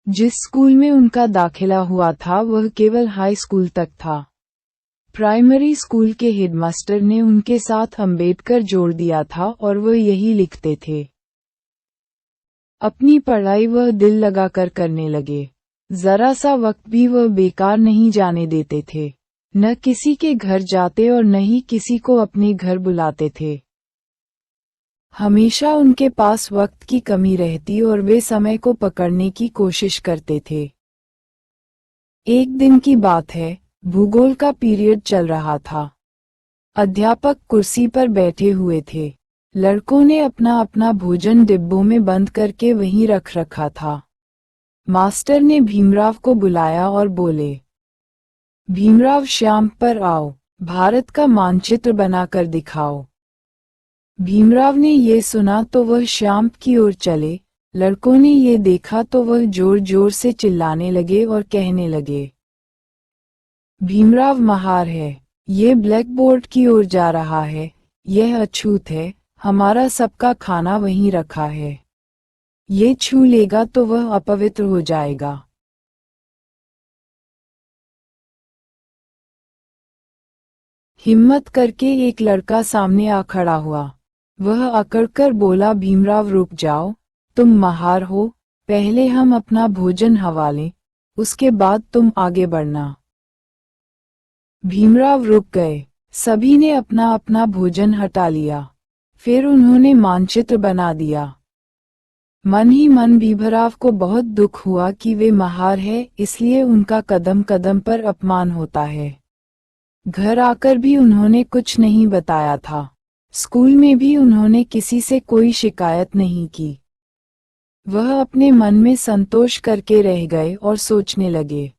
जिस स्कूल में उनका दाखिला हुआ था वह केवल हाई स्कूल तक था। प्राइमरी स्कूल के हेडमास्टर ने उनके साथ अंबेडकर जोड़ दिया था और वह यही लिखते थे। अपनी पढ़ाई वह दिल लगाकर करने लगे। जरा सा वक्त भी वह बेकार नहीं जाने देते थे। न किसी के घर जाते और न ही किसी को अपने घर बुलाते थे। हमेशा उनके पास वक्त की कमी रहती और वे समय को पकड़ने की कोशिश करते थे। एक दिन की बात है, भूगोल का पीरियड चल रहा था। अध्यापक कुर्सी पर बैठे हुए थे। लड़कों ने अपना अपना भोजन डिब्बों में बंद करके वहीं रख रखा था। मास्टर ने भीमराव को बुलाया और बोले, भीमराव श्याम पर आओ, भारत का मानचित्र बनाकर दिखाओ। भीमराव ने ये सुना तो वह श्याम की ओर चले। लड़कों ने ये देखा तो वह जोर जोर से चिल्लाने लगे और कहने लगे, भीमराव महार है, ये ब्लैक बोर्ड की ओर जा रहा है, यह अछूत है, हमारा सबका खाना वहीं रखा है, ये छू लेगा तो वह अपवित्र हो जाएगा। हिम्मत करके एक लड़का सामने आ खड़ा हुआ। वह अकड़कर बोला, भीमराव रुक जाओ, तुम महार हो, पहले हम अपना भोजन हवालें, उसके बाद तुम आगे बढ़ना। भीमराव रुक गए। सभी ने अपना अपना भोजन हटा लिया। फिर उन्होंने मानचित्र बना दिया। मन ही मन भीमराव को बहुत दुख हुआ कि वे महार है, इसलिए उनका कदम कदम पर अपमान होता है। घर आकर भी उन्होंने कुछ नहीं बताया था। स्कूल में भी उन्होंने किसी से कोई शिकायत नहीं की। वह अपने मन में संतोष करके रह गए और सोचने लगे,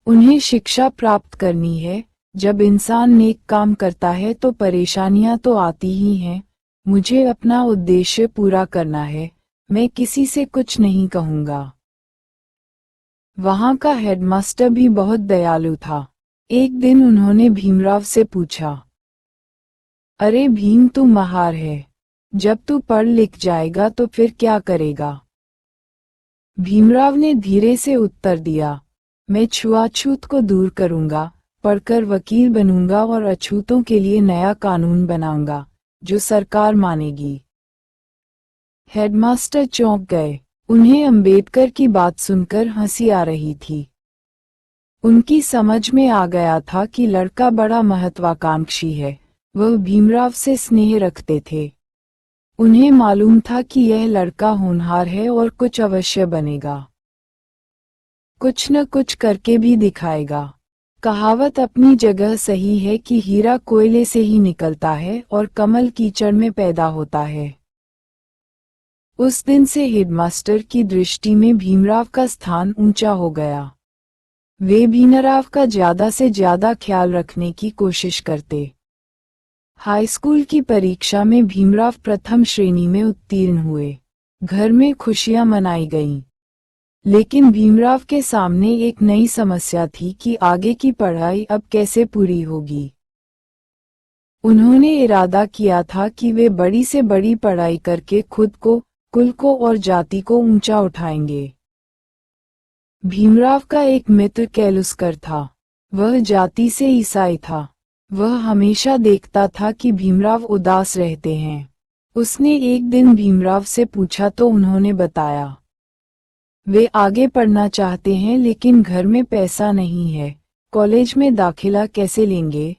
उन्हें शिक्षा प्राप्त करनी है। जब इंसान नेक काम करता है तो परेशानियां तो आती ही हैं। मुझे अपना उद्देश्य पूरा करना है, मैं किसी से कुछ नहीं कहूंगा। वहां का हेडमास्टर भी बहुत दयालु था। एक दिन उन्होंने भीमराव से पूछा, अरे भीम, तू महार है, जब तू पढ़ लिख जाएगा तो फिर क्या करेगा? भीमराव ने धीरे से उत्तर दिया, मैं छुआछूत को दूर करूंगा, पढ़कर वकील बनूंगा और अछूतों के लिए नया कानून बनाऊंगा, जो सरकार मानेगी। हेडमास्टर चौंक गए। उन्हें अंबेडकर की बात सुनकर हंसी आ रही थी। उनकी समझ में आ गया था कि लड़का बड़ा महत्वाकांक्षी है। वह भीमराव से स्नेह रखते थे। उन्हें मालूम था कि यह लड़का होनहार है और कुछ अवश्य बनेगा, कुछ न कुछ करके भी दिखाएगा। कहावत अपनी जगह सही है कि हीरा कोयले से ही निकलता है और कमल कीचड़ में पैदा होता है। उस दिन से हेडमास्टर की दृष्टि में भीमराव का स्थान ऊंचा हो गया। वे भीमराव का ज्यादा से ज्यादा ख्याल रखने की कोशिश करते। हाई स्कूल की परीक्षा में भीमराव प्रथम श्रेणी में उत्तीर्ण हुए। घर में खुशियां मनाई गईं। लेकिन भीमराव के सामने एक नई समस्या थी कि आगे की पढ़ाई अब कैसे पूरी होगी। उन्होंने इरादा किया था कि वे बड़ी से बड़ी पढ़ाई करके खुद को, कुल को और जाति को ऊंचा उठाएंगे। भीमराव का एक मित्र कैलुस्कर था। वह जाति से ईसाई था। वह हमेशा देखता था कि भीमराव उदास रहते हैं। उसने एक दिन भीमराव से पूछा तो उन्होंने बताया, वे आगे पढ़ना चाहते हैं लेकिन घर में पैसा नहीं है, कॉलेज में दाखिला कैसे लेंगे?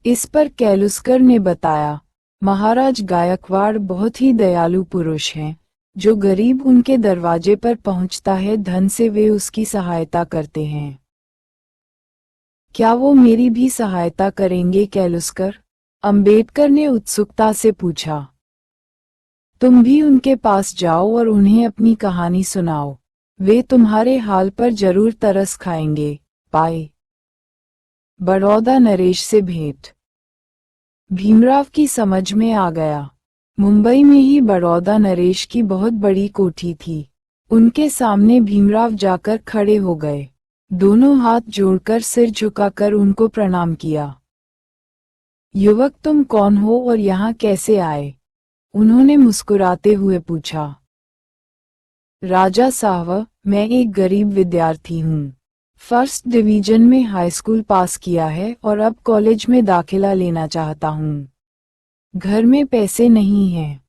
इस पर कैलुस्कर ने बताया, महाराज गायकवाड़ बहुत ही दयालु पुरुष हैं। जो गरीब उनके दरवाजे पर पहुंचता है धन से वे उसकी सहायता करते हैं। क्या वो मेरी भी सहायता करेंगे कैलुस्कर? अंबेडकर ने उत्सुकता से पूछा। तुम भी उनके पास जाओ और उन्हें अपनी कहानी सुनाओ। वे तुम्हारे हाल पर जरूर तरस खाएंगे। पाए। बड़ौदा नरेश से भेंट। भीमराव की समझ में आ गया। मुंबई में ही बड़ौदा नरेश की बहुत बड़ी कोठी थी। उनके सामने भीमराव जाकर खड़े हो गए। दोनों हाथ जोड़कर सिर झुकाकर उनको प्रणाम किया। युवक, तुम कौन हो और यहाँ कैसे आए? उन्होंने मुस्कुराते हुए पूछा। राजा साहब, मैं एक गरीब विद्यार्थी हूँ। फर्स्ट डिवीजन में हाई स्कूल पास किया है और अब कॉलेज में दाखिला लेना चाहता हूँ। घर में पैसे नहीं हैं।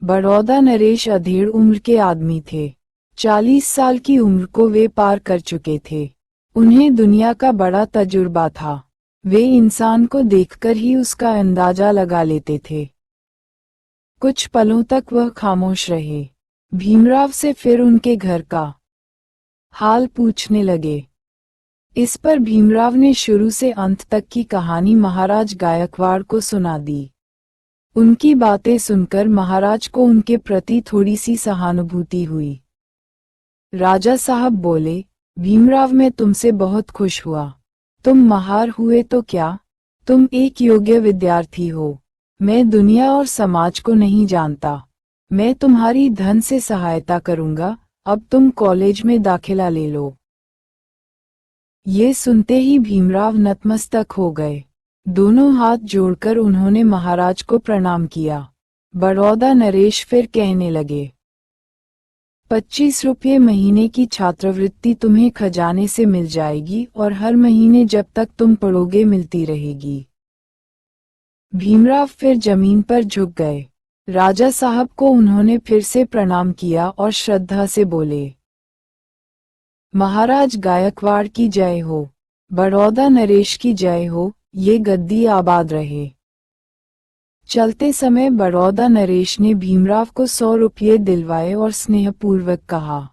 बड़ौदा नरेश अधेड़ उम्र के आदमी थे। 40 साल की उम्र को वे पार कर चुके थे। उन्हें दुनिया का बड़ा तजुर्बा था। वे इंसान को देखकर ही उसका अंदाजा लगा लेते थे। कुछ पलों तक वह खामोश रहे। भीमराव से फिर उनके घर का हाल पूछने लगे। इस पर भीमराव ने शुरू से अंत तक की कहानी महाराज गायकवाड़ को सुना दी। उनकी बातें सुनकर महाराज को उनके प्रति थोड़ी सी सहानुभूति हुई। राजा साहब बोले, भीमराव, मैं तुमसे बहुत खुश हुआ। तुम महार हुए तो क्या, तुम एक योग्य विद्यार्थी हो। मैं दुनिया और समाज को नहीं जानता। मैं तुम्हारी धन से सहायता करूंगा। अब तुम कॉलेज में दाखिला ले लो। ये सुनते ही भीमराव नतमस्तक हो गए। दोनों हाथ जोड़कर उन्होंने महाराज को प्रणाम किया। बड़ौदा नरेश फिर कहने लगे, 25 रुपये महीने की छात्रवृत्ति तुम्हें खजाने से मिल जाएगी और हर महीने जब तक तुम पढ़ोगे मिलती रहेगी। भीमराव फिर जमीन पर झुक गए। राजा साहब को उन्होंने फिर से प्रणाम किया और श्रद्धा से बोले, महाराज गायकवाड़ की जय हो, बड़ौदा नरेश की जय हो, ये गद्दी आबाद रहे। चलते समय बड़ौदा नरेश ने भीमराव को 100 रुपये दिलवाए और स्नेहपूर्वक कहा,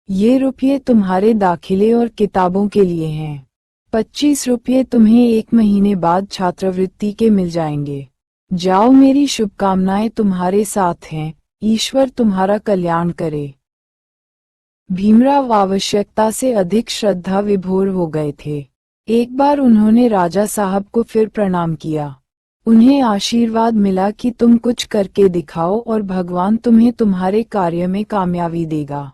ये रुपये तुम्हारे दाखिले और किताबों के लिए हैं। 25 रुपये तुम्हें 1 महीने बाद छात्रवृत्ति के मिल जाएंगे। जाओ, मेरी शुभकामनाएं तुम्हारे साथ हैं। ईश्वर तुम्हारा कल्याण करे। भीमराव आवश्यकता से अधिक श्रद्धा विभोर हो गए थे। एक बार उन्होंने राजा साहब को फिर प्रणाम किया। उन्हें आशीर्वाद मिला कि तुम कुछ करके दिखाओ और भगवान तुम्हें तुम्हारे कार्य में कामयाबी देगा।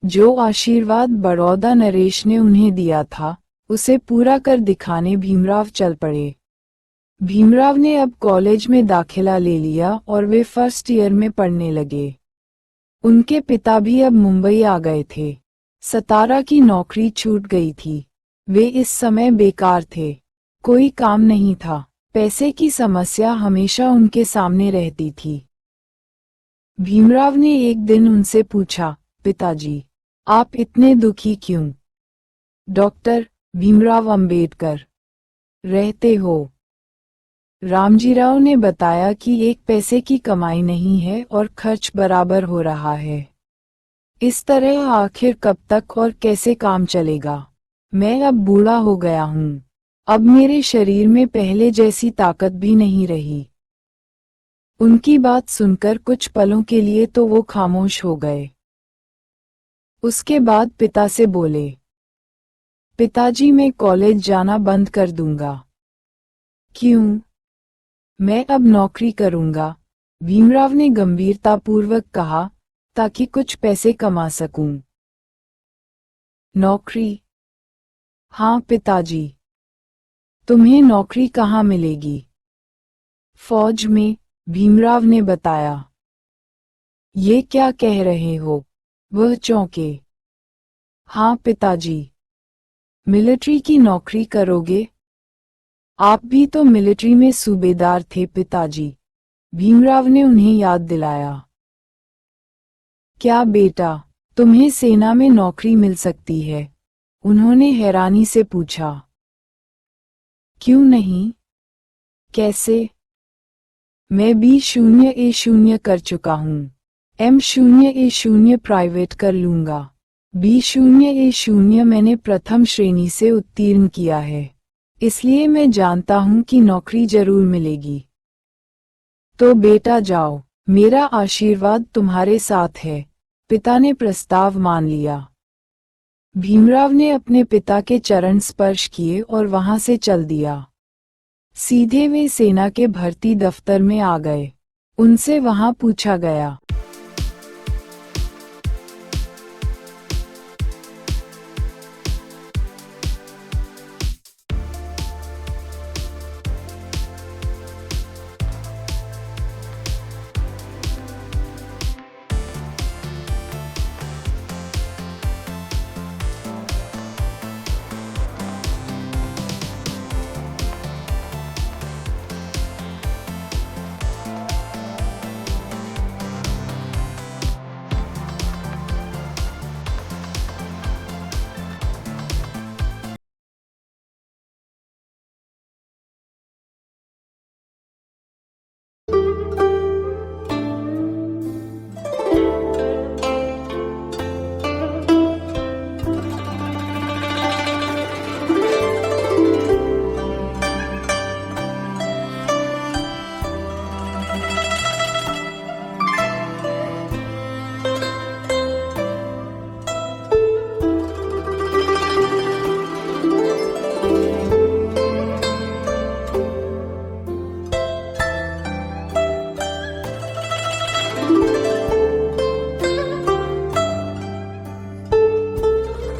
जो आशीर्वाद बड़ौदा नरेश ने उन्हें दिया था, उसे पूरा कर दिखाने भीमराव चल पड़े। भीमराव ने अब कॉलेज में दाखिला ले लिया और वे फर्स्ट ईयर में पढ़ने लगे। उनके पिता भी अब मुंबई आ गए थे। सतारा की नौकरी छूट गई थी। वे इस समय बेकार थे। कोई काम नहीं था। पैसे की समस्या हमेशा उनके सामने रहती थी। भीमराव ने एक दिन उनसे पूछा, पिताजी, आप इतने दुखी क्यों? डॉक्टर भीमराव अंबेडकर रहते हो? रामजीराव ने बताया कि एक पैसे की कमाई नहीं है और खर्च बराबर हो रहा है। इस तरह आखिर कब तक और कैसे काम चलेगा? मैं अब बूढ़ा हो गया हूँ। अब मेरे शरीर में पहले जैसी ताकत भी नहीं रही। उनकी बात सुनकर कुछ पलों के लिए तो वो खामोश हो गए। उसके बाद पिता से बोले, पिताजी, मैं कॉलेज जाना बंद कर दूंगा। क्यों? मैं अब नौकरी करूंगा, भीमराव ने गंभीरतापूर्वक कहा, ताकि कुछ पैसे कमा सकूं। नौकरी? हाँ पिताजी। तुम्हें नौकरी कहाँ मिलेगी? फौज में, भीमराव ने बताया। ये क्या कह रहे हो? वह चौंके। हाँ पिताजी। मिलिट्री की नौकरी करोगे? आप भी तो मिलिट्री में सूबेदार थे पिताजी, भीमराव ने उन्हें याद दिलाया। क्या बेटा, तुम्हें सेना में नौकरी मिल सकती है? उन्होंने हैरानी से पूछा। क्यों नहीं? कैसे? मैं B0A0 कर चुका हूँ। M0A0 प्राइवेट कर लूंगा। B0A0 मैंने प्रथम श्रेणी से उत्तीर्ण किया है, इसलिए मैं जानता हूँ कि नौकरी जरूर मिलेगी। तो बेटा जाओ, मेरा आशीर्वाद तुम्हारे साथ है। पिता ने प्रस्ताव मान लिया। भीमराव ने अपने पिता के चरण स्पर्श किए और वहां से चल दिया। सीधे वे सेना के भर्ती दफ्तर में आ गए। उनसे वहां पूछा गया,